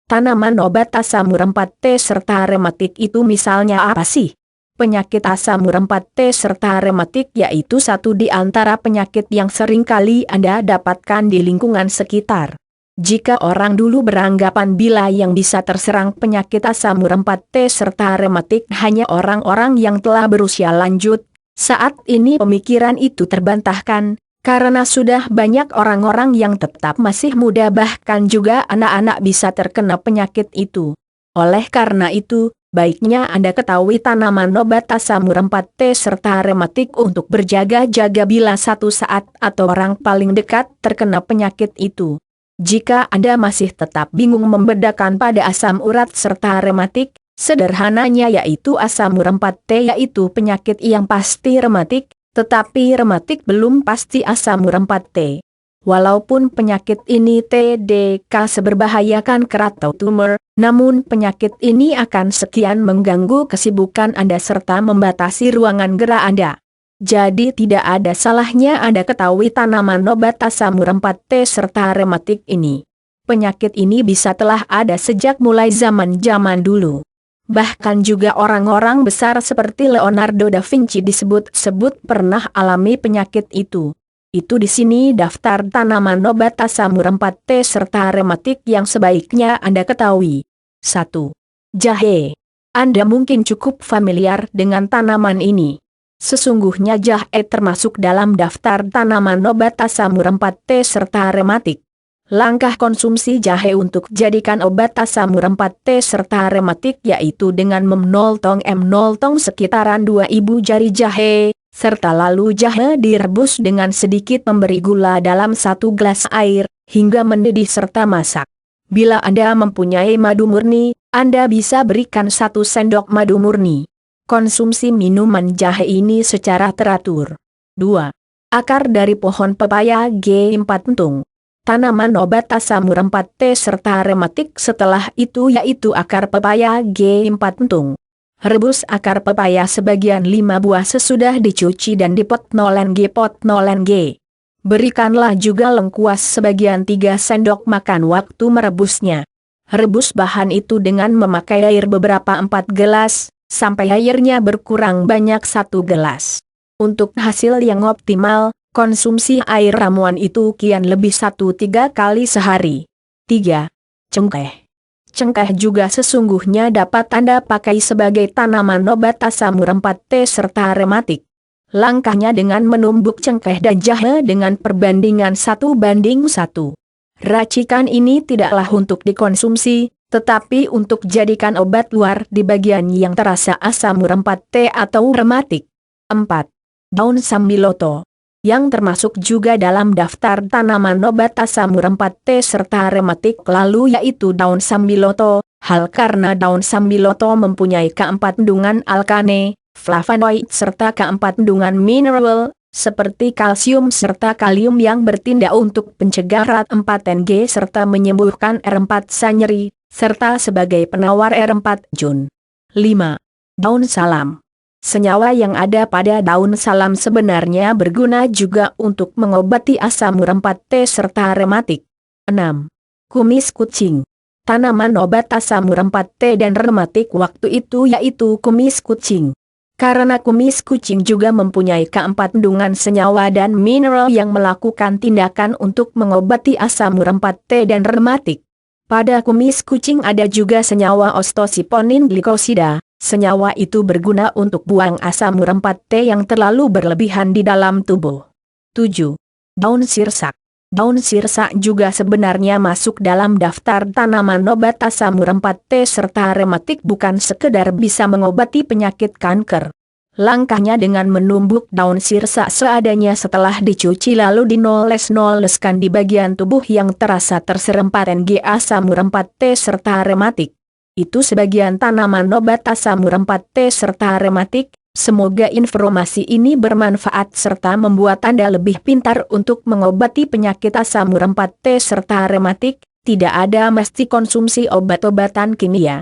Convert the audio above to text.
Tanaman obat asam urempat T serta rematik itu misalnya apa sih? Penyakit asam urempat T serta rematik yaitu satu di antara penyakit yang sering kali Anda dapatkan di lingkungan sekitar. Jika orang dulu beranggapan bila yang bisa terserang penyakit asam urempat T serta rematik hanya orang-orang yang telah berusia lanjut, saat ini pemikiran itu terbantahkan. Karena sudah banyak orang-orang yang tetap masih muda bahkan juga anak-anak bisa terkena penyakit itu. Oleh karena itu, baiknya Anda ketahui tanaman obat asam urempat T serta rematik untuk berjaga-jaga bila satu saat atau orang paling dekat terkena penyakit itu. Jika Anda masih tetap bingung membedakan pada asam urat serta rematik, sederhananya yaitu asam urempat T yaitu penyakit yang pasti rematik, tetapi rematik belum pasti asam urempat T. Walaupun penyakit ini TDK seberbahaya kanker atau tumor, namun penyakit ini akan sekian mengganggu kesibukan Anda serta membatasi ruangan gerak Anda. Jadi tidak ada salahnya Anda ketahui tanaman obat asam urempat T serta rematik ini. Penyakit ini bisa telah ada sejak mulai zaman-zaman dulu. Bahkan juga orang-orang besar seperti Leonardo da Vinci disebut-sebut pernah alami penyakit itu. Itu di sini daftar tanaman obat asam urempat T serta rematik yang sebaiknya Anda ketahui. 1. Jahe. Anda mungkin cukup familiar dengan tanaman ini. Sesungguhnya jahe termasuk dalam daftar tanaman obat asam urempat T serta rematik. Langkah konsumsi jahe untuk jadikan obat asam urempat T serta rematik yaitu dengan memotong sekitaran 2 ibu jari jahe, serta lalu jahe direbus dengan sedikit memberi gula dalam 1 gelas air, hingga mendidih serta masak. Bila Anda mempunyai madu murni, Anda bisa berikan 1 sendok madu murni. Konsumsi minuman jahe ini secara teratur. 2. Akar dari pohon pepaya G4 pentung. Tanaman obat asam urempat T serta rematik setelah itu yaitu akar pepaya G4 pentung. Rebus akar pepaya sebagian 5 buah sesudah dicuci dan dipotnolen G. Berikanlah juga lengkuas sebagian 3 sendok makan waktu merebusnya. Rebus bahan itu dengan memakai air beberapa 4 gelas, sampai airnya berkurang banyak 1 gelas. Untuk hasil yang optimal, konsumsi air ramuan itu kian lebih 1-3 kali sehari. 3. Cengkeh. Cengkeh juga sesungguhnya dapat Anda pakai sebagai tanaman obat asam urempat T serta rematik. Langkahnya dengan menumbuk cengkeh dan jahe dengan perbandingan 1:1. Racikan ini tidaklah untuk dikonsumsi, tetapi untuk jadikan obat luar di bagian yang terasa asam urempat T atau rematik. 4. Daun sambiloto. Yang termasuk juga dalam daftar tanaman obat asam urempat T serta rematik lalu yaitu daun sambiloto, hal karena daun sambiloto mempunyai keempat kandungan alkane, flavonoid serta keempat kandungan mineral, seperti kalsium serta kalium yang bertindak untuk pencegah RAT4NG serta menyembuhkan R4 nyeri, serta sebagai penawar R4 Jun. 5. Daun salam. Senyawa yang ada pada daun salam sebenarnya berguna juga untuk mengobati asam urempat T serta rematik. 6. Kumis kucing. Tanaman obat asam urempat T dan rematik waktu itu yaitu kumis kucing. Karena kumis kucing juga mempunyai keempat kandungan senyawa dan mineral yang melakukan tindakan untuk mengobati asam urempat T dan rematik. Pada kumis kucing ada juga senyawa ostosiponin glikosida. Senyawa itu berguna untuk buang asam urempat T yang terlalu berlebihan di dalam tubuh. 7. Daun sirsak. Daun sirsak juga sebenarnya masuk dalam daftar tanaman obat asam urempat T serta rematik bukan sekedar bisa mengobati penyakit kanker. Langkahnya dengan menumbuk daun sirsak seadanya setelah dicuci lalu dinoles-noleskan di bagian tubuh yang terasa terserempat NG asam urempat T serta rematik. Itu sebagian tanaman obat asam urempat T serta rematik. Semoga informasi ini bermanfaat serta membuat Anda lebih pintar untuk mengobati penyakit asam urempat T serta rematik. Tidak ada mesti konsumsi obat-obatan kimia.